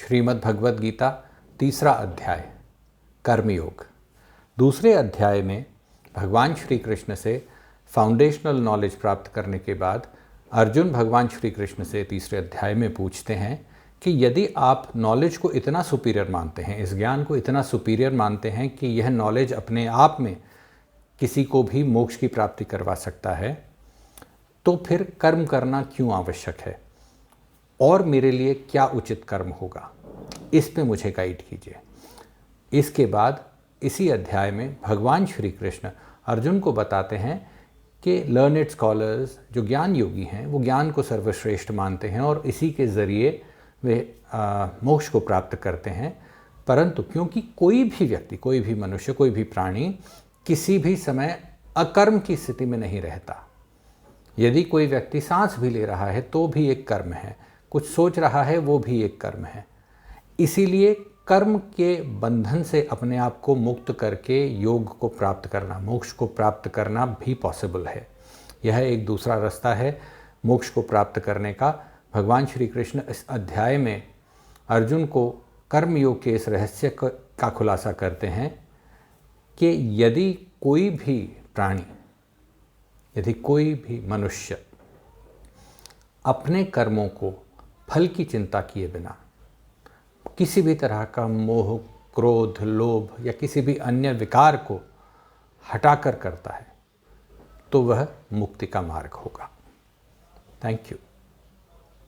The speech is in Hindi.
श्रीमद् भगवद गीता तीसरा अध्याय कर्मयोग। दूसरे अध्याय में भगवान श्री कृष्ण से फाउंडेशनल नॉलेज प्राप्त करने के बाद अर्जुन भगवान श्री कृष्ण से तीसरे अध्याय में पूछते हैं कि यदि आप नॉलेज को इतना सुपीरियर मानते हैं, इस ज्ञान को इतना सुपीरियर मानते हैं कि यह नॉलेज अपने आप में किसी को भी मोक्ष की प्राप्ति करवा सकता है, तो फिर कर्म करना क्यों आवश्यक है और मेरे लिए क्या उचित कर्म होगा, इस पे मुझे गाइड कीजिए। इसके बाद इसी अध्याय में भगवान श्री कृष्ण अर्जुन को बताते हैं कि लर्नेड स्कॉलर्स जो ज्ञान योगी हैं वो ज्ञान को सर्वश्रेष्ठ मानते हैं और इसी के ज़रिए वे मोक्ष को प्राप्त करते हैं। परंतु क्योंकि कोई भी व्यक्ति, कोई भी मनुष्य, कोई भी प्राणी किसी भी समय अकर्म की स्थिति में नहीं रहता। यदि कोई व्यक्ति सांस भी ले रहा है तो भी एक कर्म है, कुछ सोच रहा है वो भी एक कर्म है। इसीलिए कर्म के बंधन से अपने आप को मुक्त करके योग को प्राप्त करना, मोक्ष को प्राप्त करना भी पॉसिबल है। यह एक दूसरा रास्ता है मोक्ष को प्राप्त करने का। भगवान श्री कृष्ण इस अध्याय में अर्जुन को कर्म योग के इस रहस्य का खुलासा करते हैं कि यदि कोई भी प्राणी, यदि कोई भी मनुष्य अपने कर्मों को फल की चिंता किए बिना किसी भी तरह का मोह, क्रोध, लोभ या किसी भी अन्य विकार को हटाकर करता है तो वह मुक्ति का मार्ग होगा। Thank you.